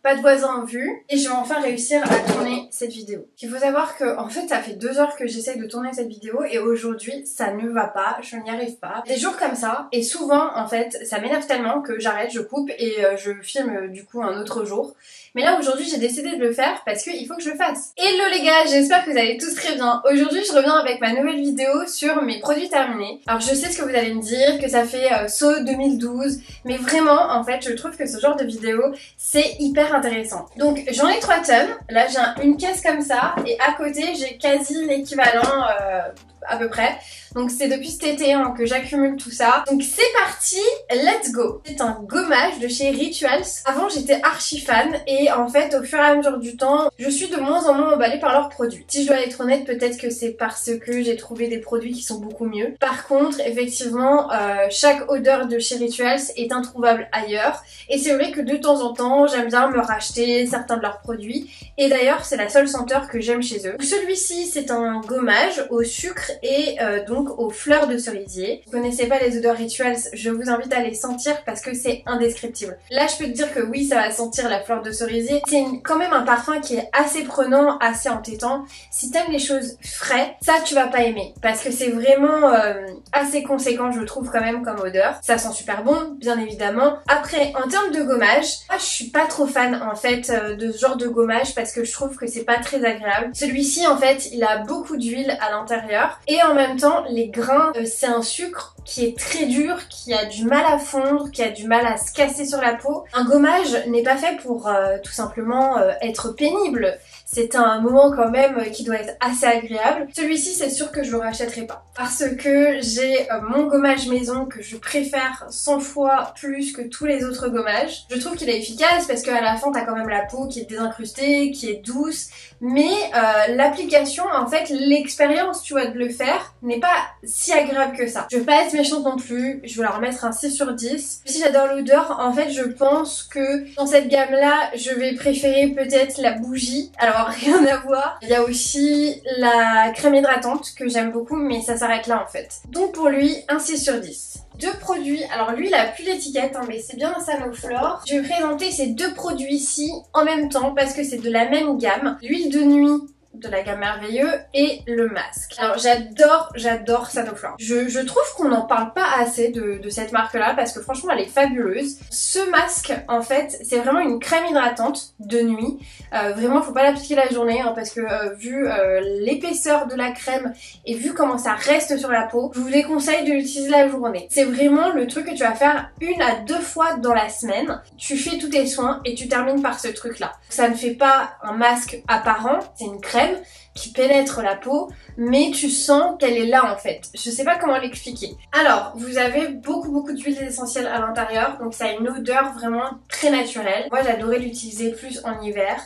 pas de voisins en vue et je vais enfin réussir à tourner cette vidéo. Il faut savoir que en fait ça fait 2 heures que j'essaye de tourner cette vidéo et aujourd'hui ça ne va pas, je n'y arrive pas. Des jours comme ça et souvent en fait ça m'énerve tellement que j'arrête, je coupe et je filme du coup un autre jour. Mais là aujourd'hui j'ai décidé de le faire parce qu'il faut que je le fasse. Hello les gars, j'espère que vous allez tous très bien. Aujourd'hui je reviens avec ma nouvelle vidéo sur mes produits terminés. Alors je sais ce que vous allez me dire, que ça fait saut 2012, mais vraiment en fait je trouve que ce genre de vidéo c'est hyper intéressant. Donc j'en ai 3 tonnes, là j'ai une caisse comme ça et à côté j'ai quasi l'équivalent à peu près. Donc c'est depuis cet été hein, que j'accumule tout ça. Donc c'est parti, let's go. C'est un gommage de chez Rituals. Avant j'étais archi fan et en fait au fur et à mesure du temps, je suis de moins en moins emballée par leurs produits. Si je dois être honnête, peut-être que c'est parce que j'ai trouvé des produits qui sont beaucoup mieux. Par contre, effectivement, chaque odeur de chez Rituals est introuvable ailleurs. Et c'est vrai que de temps en temps, j'aime bien me racheter certains de leurs produits. Et d'ailleurs, c'est la seule senteur que j'aime chez eux. Celui-ci, c'est un gommage au sucre et donc aux fleurs de cerisier. Vous connaissez pas les odeurs Rituals, je vous invite à les sentir parce que c'est indescriptible. Là je peux te dire que oui ça va sentir la fleur de cerisier. C'est quand même un parfum qui est assez prenant, assez entêtant. Si t'aimes les choses frais, ça tu vas pas aimer parce que c'est vraiment assez conséquent je trouve quand même comme odeur. Ça sent super bon bien évidemment. Après en termes de gommage, moi je suis pas trop fan en fait de ce genre de gommage parce que je trouve que c'est pas très agréable. Celui-ci en fait il a beaucoup d'huile à l'intérieur et en même temps les grains, c'est un sucre qui est très dur, qui a du mal à fondre, qui a du mal à se casser sur la peau. Un gommage n'est pas fait pour tout simplement être pénible. C'est un moment quand même qui doit être assez agréable. Celui-ci c'est sûr que je le rachèterai pas. Parce que j'ai mon gommage maison que je préfère 100 fois plus que tous les autres gommages. Je trouve qu'il est efficace parce qu'à la fin t'as quand même la peau qui est désincrustée, qui est douce. Mais l'application, en fait l'expérience tu vois de le faire n'est pas si agréable que ça. Je veux pas être méchante non plus, je vais leur mettre un 6 sur 10. Si j'adore l'odeur, en fait je pense que dans cette gamme là je vais préférer peut-être la bougie. Alors rien à voir. Il y a aussi la crème hydratante que j'aime beaucoup mais ça s'arrête là en fait. Donc pour lui, un 6 sur 10. 2 produits, alors lui il a plus l'étiquette hein, mais c'est bien un Sanoflore. Je vais présenter ces 2 produits-ci en même temps parce que c'est de la même gamme. L'huile de nuit de la gamme Merveilleux et le masque. Alors j'adore Sanoflore. Je trouve qu'on n'en parle pas assez de cette marque là parce que franchement elle est fabuleuse. Ce masque en fait c'est vraiment une crème hydratante de nuit. Vraiment faut pas l'appliquer la journée hein, parce que vu l'épaisseur de la crème et vu comment ça reste sur la peau, je vous déconseille de l'utiliser la journée. C'est vraiment le truc que tu vas faire 1 à 2 fois dans la semaine. Tu fais tous tes soins et tu termines par ce truc là. Ça ne fait pas un masque apparent, c'est une crème qui pénètre la peau, mais tu sens qu'elle est là en fait. Je sais pas comment l'expliquer. Alors, vous avez beaucoup d'huiles essentielles à l'intérieur, donc ça a une odeur vraiment très naturelle. Moi j'adorais l'utiliser plus en hiver.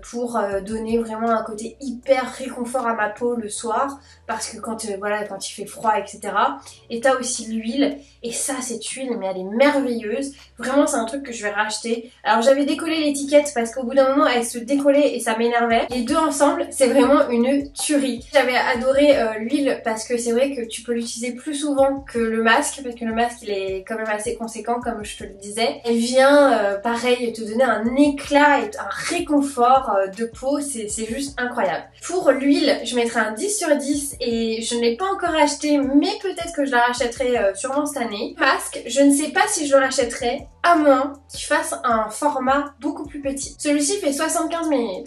Pour donner vraiment un côté hyper réconfort à ma peau le soir parce que quand voilà quand il fait froid etc. Et t'as aussi l'huile et ça cette huile mais elle est merveilleuse, vraiment c'est un truc que je vais racheter. Alors j'avais décollé l'étiquette parce qu'au bout d'un moment elle se décollait et ça m'énervait. Les deux ensemble c'est vraiment une tuerie. J'avais adoré l'huile parce que c'est vrai que tu peux l'utiliser plus souvent que le masque parce que le masque il est quand même assez conséquent comme je te le disais. Elle vient pareil te donner un éclat et un réconfort de peau, c'est juste incroyable. Pour l'huile, je mettrai un 10 sur 10 et je ne l'ai pas encore acheté mais peut-être que je la rachèterai sûrement cette année. Masque, je ne sais pas si je le rachèterai à moins qu'il fasse un format beaucoup plus petit. Celui-ci fait 75 ml.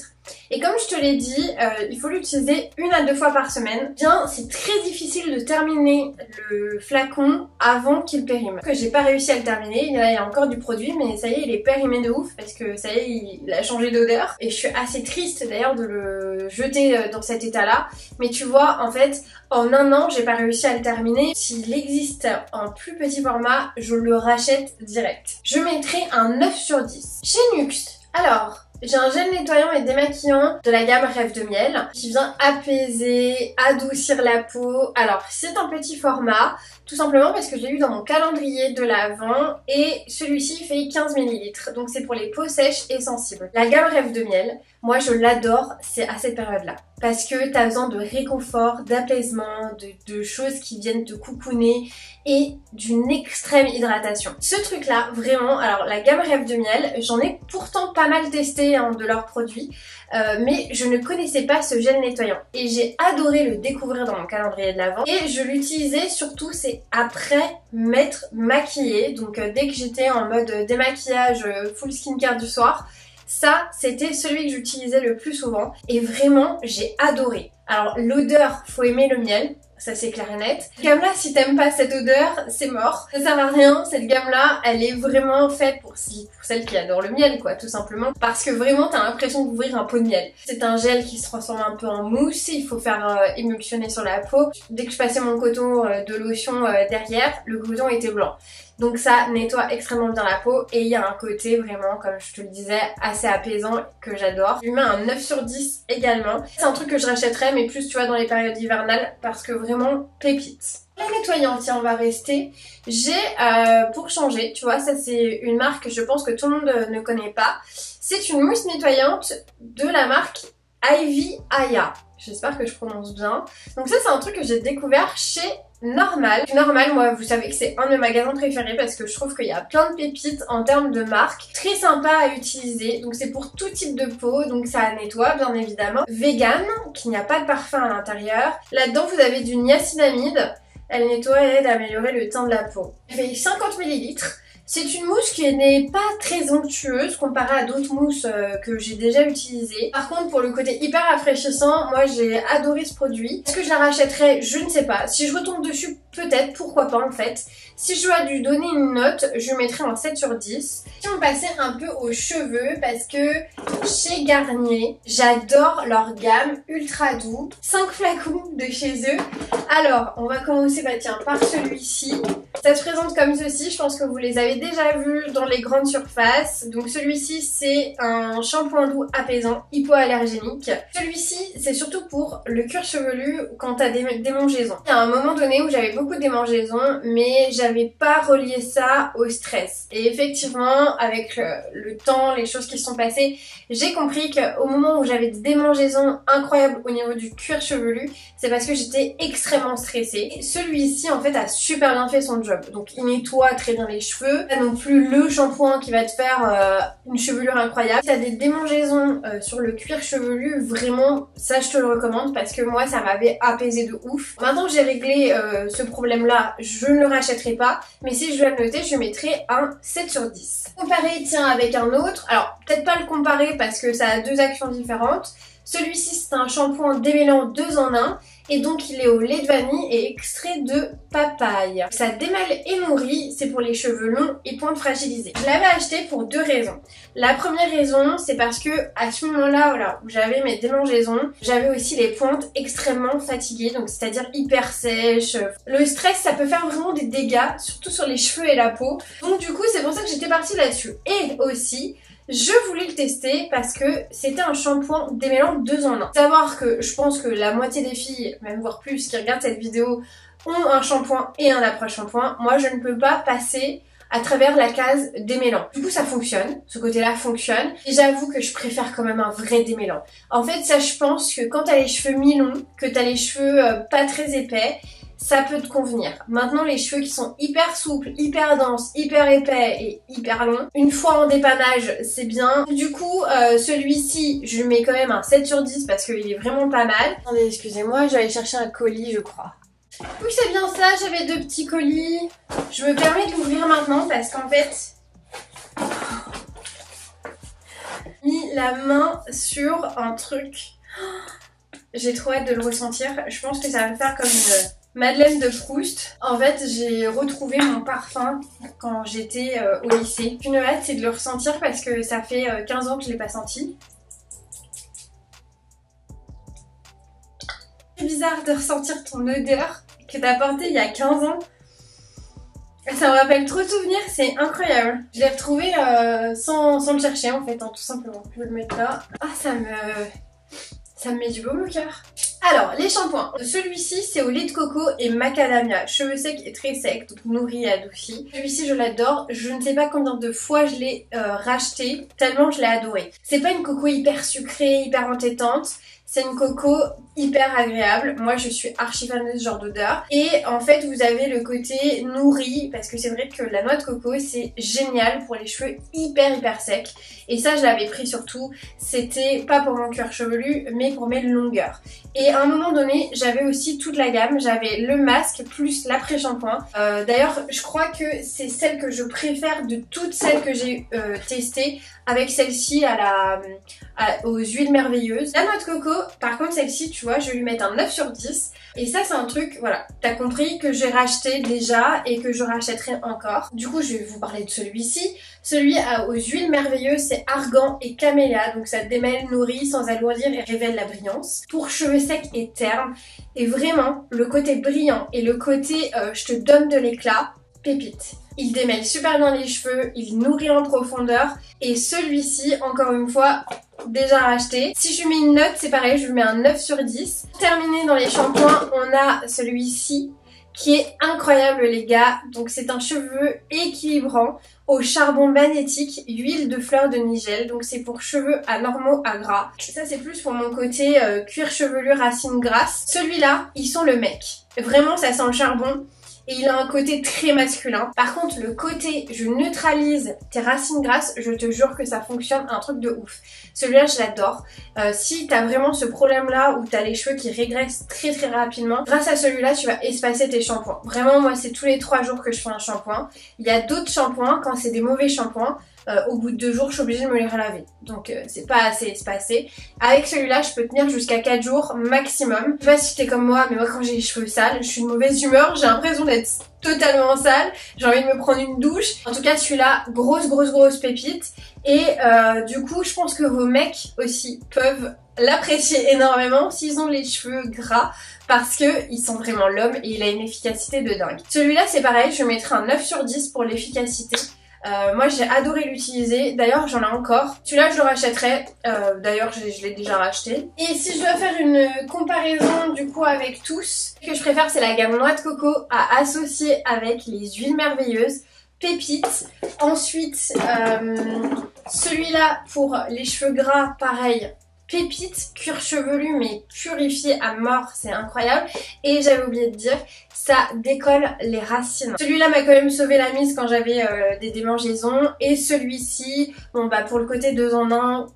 Et comme je te l'ai dit, il faut l'utiliser 1 à 2 fois par semaine. Bien, c'est très difficile de terminer le flacon avant qu'il périme. Que j'ai pas réussi à le terminer, il y a encore du produit, mais ça y est, il est périmé de ouf parce que ça y est, il a changé d'odeur. Et je suis assez triste d'ailleurs de le jeter dans cet état-là. Mais tu vois, en fait, en 1 an, j'ai pas réussi à le terminer. S'il existe en plus petit format, je le rachète direct. Je mettrai un 9 sur 10. Chez Nuxe, alors... j'ai un gel nettoyant et démaquillant de la gamme Rêve de Miel qui vient apaiser, adoucir la peau. Alors c'est un petit format, Tout simplement parce que je l'ai eu dans mon calendrier de l'Avent et celui-ci fait 15 ml. Donc c'est pour les peaux sèches et sensibles. La gamme Rêve de miel, moi je l'adore, c'est à cette période-là. Parce que t'as besoin de réconfort, d'apaisement, de choses qui viennent te coucouner et d'une extrême hydratation. Ce truc-là, vraiment, alors la gamme Rêve de miel, j'en ai pourtant pas mal testé de leurs produits. Mais je ne connaissais pas ce gel nettoyant et j'ai adoré le découvrir dans mon calendrier de l'Avent et je l'utilisais surtout c'est après m'être maquillée, donc dès que j'étais en mode démaquillage full skincare du soir, ça c'était celui que j'utilisais le plus souvent et vraiment j'ai adoré. Alors l'odeur, faut aimer le miel, ça c'est clair et net. Cette gamme là, si t'aimes pas cette odeur, c'est mort. Ça sert à rien, cette gamme là, elle est vraiment faite pour celles qui adorent le miel quoi, tout simplement. Parce que vraiment t'as l'impression d'ouvrir un pot de miel. C'est un gel qui se transforme un peu en mousse, il faut faire émulsionner sur la peau. Dès que je passais mon coton de lotion derrière, le coton était blanc. Donc ça nettoie extrêmement bien la peau et il y a un côté vraiment, comme je te le disais, assez apaisant que j'adore. Je lui mets un 9 sur 10 également. C'est un truc que je rachèterais mais plus tu vois dans les périodes hivernales parce que vraiment pépite. Les nettoyants, tiens on va rester. J'ai pour changer, tu vois ça c'est une marque que je pense que tout le monde ne connaît pas. C'est une mousse nettoyante de la marque Ivy Aya. J'espère que je prononce bien. Donc ça c'est un truc que j'ai découvert chez Normal. Normal, moi vous savez que c'est un de mes magasins préférés parce que je trouve qu'il y a plein de pépites en termes de marque. Très sympa à utiliser, donc c'est pour tout type de peau, donc ça nettoie bien évidemment. Vegan, qu'il n'y a pas de parfum à l'intérieur. Là-dedans vous avez du niacinamide. Elle nettoie et aide à améliorer le teint de la peau. Elle fait 50 ml. C'est une mousse qui n'est pas très onctueuse comparée à d'autres mousses que j'ai déjà utilisées. Par contre pour le côté hyper rafraîchissant, moi j'ai adoré ce produit. Est-ce que je la rachèterais? Je ne sais pas. Si je retombe dessus, peut-être, pourquoi pas en fait. Si je dois lui donner une note, je lui mettrais un 7 sur 10. Si on passait un peu aux cheveux, parce que chez Garnier, j'adore leur gamme ultra doux. 5 flacons de chez eux. Alors, on va commencer tiens, par celui-ci. Ça se présente comme ceci, je pense que vous les avez déjà vus dans les grandes surfaces. Donc celui-ci c'est un shampoing doux apaisant, hypoallergénique. Celui-ci c'est surtout pour le cuir chevelu quand t'as des démangeaisons. Il y a un moment donné où j'avais beaucoup de démangeaisons mais j'avais pas relié ça au stress. Et effectivement avec le temps, les choses qui se sont passées, j'ai compris qu'au moment où j'avais des démangeaisons incroyables au niveau du cuir chevelu, c'est parce que j'étais extrêmement stressée. Et celui-ci en fait a super bien fait son job. Donc il nettoie très bien les cheveux. Pas non plus le shampoing qui va te faire une chevelure incroyable. Si t'as des démangeaisons sur le cuir chevelu, vraiment ça je te le recommande parce que moi ça m'avait apaisé de ouf. Maintenant que j'ai réglé ce problème là, je ne le rachèterai pas. Mais si je dois le noter, je mettrai un 7 sur 10. Comparé tiens avec un autre, alors peut-être pas le comparer parce que ça a deux actions différentes. Celui-ci c'est un shampoing démêlant 2 en 1 et donc il est au lait de vanille et extrait de papaye. Ça démêle et nourrit, c'est pour les cheveux longs et pointes fragilisées. Je l'avais acheté pour 2 raisons. La première raison c'est parce que à ce moment-là voilà, où j'avais mes démangeaisons, j'avais aussi les pointes extrêmement fatiguées, donc c'est-à-dire hyper sèches. Le stress ça peut faire vraiment des dégâts, surtout sur les cheveux et la peau. Donc du coup c'est pour ça que j'étais partie là-dessus. Et aussi je voulais le tester parce que c'était un shampoing démêlant 2 en 1. Savoir que je pense que la moitié des filles, même voire plus, qui regardent cette vidéo ont un shampoing et un après-shampoing. Moi je ne peux pas passer à travers la case démêlant. Du coup ça fonctionne, ce côté-là fonctionne. Et j'avoue que je préfère quand même un vrai démêlant. En fait ça je pense que quand t'as les cheveux mi-longs, que t'as les cheveux pas très épais, ça peut te convenir. Maintenant les cheveux qui sont hyper souples, hyper denses, hyper épais et hyper longs, une fois en dépannage c'est bien. Du coup celui-ci je lui mets quand même un 7 sur 10 parce qu'il est vraiment pas mal. Attendez excusez-moi, j'allais chercher un colis je crois. Oui c'est bien ça, j'avais 2 petits colis. Je me permets de l'ouvrir maintenant parce qu'en fait j'ai mis la main sur un truc. J'ai trop hâte de le ressentir. Je pense que ça va me faire comme une Madeleine de Proust. En fait j'ai retrouvé mon parfum quand j'étais au lycée. Une hâte c'est de le ressentir parce que ça fait 15 ans que je l'ai pas senti. C'est bizarre de ressentir ton odeur que t'as portée il y a 15 ans. Ça me rappelle trop de souvenirs, c'est incroyable. Je l'ai retrouvé sans le chercher en fait, hein, tout simplement. Je vais le mettre là. Ah ça me met du baume au cœur. Alors, les shampoings. Celui-ci, c'est au lait de coco et macadamia. Cheveux secs et très secs, donc nourri et adouci. Celui-ci, je l'adore. Je ne sais pas combien de fois je l'ai racheté, tellement je l'ai adoré. C'est pas une coco hyper sucrée, hyper entêtante. C'est une coco hyper agréable. Moi, je suis archi fan de ce genre d'odeur. Et en fait, vous avez le côté nourri, parce que c'est vrai que la noix de coco, c'est génial pour les cheveux hyper secs. Et ça, je l'avais pris surtout. C'était pas pour mon cuir chevelu, mais pour mes longueurs. Et à un moment donné, j'avais aussi toute la gamme. J'avais le masque plus l'après-shampoing. D'ailleurs, je crois que c'est celle que je préfère de toutes celles que j'ai testées, avec celle-ci aux huiles merveilleuses. La noix de coco, par contre, celle-ci, tu vois, je vais lui mettre un 9 sur 10. Et ça, c'est un truc, voilà, t'as compris que j'ai racheté déjà et que je rachèterai encore. Du coup, je vais vous parler de celui-ci. Celui aux huiles merveilleuses, c'est argan et camélia. Donc ça démêle, nourrit sans alourdir et révèle la brillance. Pour cheveux secs et ternes. Et vraiment, le côté brillant et le côté je te donne de l'éclat, pépite. Il démêle super bien les cheveux, il nourrit en profondeur. Et celui-ci, encore une fois, déjà racheté. Si je lui mets une note, c'est pareil, je lui mets un 9 sur 10. Pour terminer dans les shampoings, on a celui-ci qui est incroyable les gars. Donc c'est un cheveu équilibrant au charbon magnétique, huile de fleur de nigel. Donc c'est pour cheveux anormaux à gras. Ça c'est plus pour mon côté cuir chevelu racine grasse. Celui-là, il sent le mec. Vraiment ça sent le charbon. Et il a un côté très masculin. Par contre, le côté je neutralise tes racines grasses, je te jure que ça fonctionne un truc de ouf. Celui-là, je l'adore. Si t'as vraiment ce problème-là où t'as les cheveux qui régressent très rapidement, grâce à celui-là, tu vas espacer tes shampoings. Vraiment, moi, c'est tous les 3 jours que je fais un shampoing. Il y a d'autres shampoings, quand c'est des mauvais shampoings, au bout de 2 jours, je suis obligée de me les relaver. Donc c'est pas assez espacé. Avec celui-là, je peux tenir jusqu'à 4 jours maximum. Je sais pas si t'es comme moi, mais moi quand j'ai les cheveux sales, je suis de mauvaise humeur. J'ai l'impression d'être totalement sale. J'ai envie de me prendre une douche. En tout cas, celui-là, grosse pépite. Et du coup, je pense que vos mecs aussi peuvent l'apprécier énormément s'ils ont les cheveux gras, parce que ils sont vraiment l'homme et il a une efficacité de dingue. Celui-là, c'est pareil, je mettrai un 9 sur 10 pour l'efficacité. Moi j'ai adoré l'utiliser, d'ailleurs j'en ai encore. Celui-là je le rachèterai, d'ailleurs je l'ai déjà racheté. Et si je dois faire une comparaison du coup avec tous, ce que je préfère c'est la gamme noix de coco à associer avec les huiles merveilleuses, pépites. Ensuite celui-là pour les cheveux gras, pareil. Pépite, cuir chevelu mais purifié à mort, c'est incroyable. Et j'avais oublié de dire, ça décolle les racines. Celui-là m'a quand même sauvé la mise quand j'avais des démangeaisons. Et celui-ci, bon bah pour le côté 2 en 1,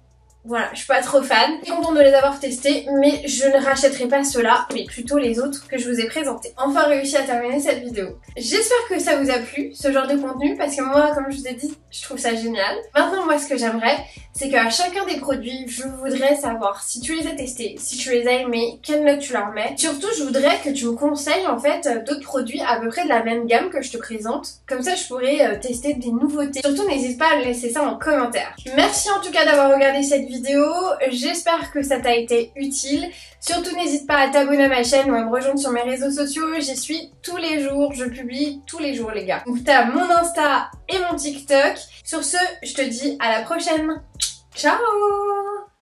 voilà, je suis pas trop fan. Je suis contente de les avoir testés, mais je ne rachèterai pas ceux-là, mais plutôt les autres que je vous ai présentés. Enfin réussi à terminer cette vidéo. J'espère que ça vous a plu, ce genre de contenu, parce que moi, comme je vous ai dit, je trouve ça génial. Maintenant, moi, ce que j'aimerais, c'est qu'à chacun des produits, je voudrais savoir si tu les as testés, si tu les as aimés, quelle note tu leur mets. Surtout, je voudrais que tu me conseilles, en fait, d'autres produits à peu près de la même gamme que je te présente. Comme ça, je pourrais tester des nouveautés. Surtout, n'hésite pas à me laisser ça en commentaire. Merci en tout cas d'avoir regardé cette vidéo. J'espère que ça t'a été utile. Surtout n'hésite pas à t'abonner à ma chaîne ou à me rejoindre sur mes réseaux sociaux. J'y suis tous les jours, je publie tous les jours les gars. Donc t'as mon Insta et mon TikTok. Sur ce, je te dis à la prochaine. Ciao!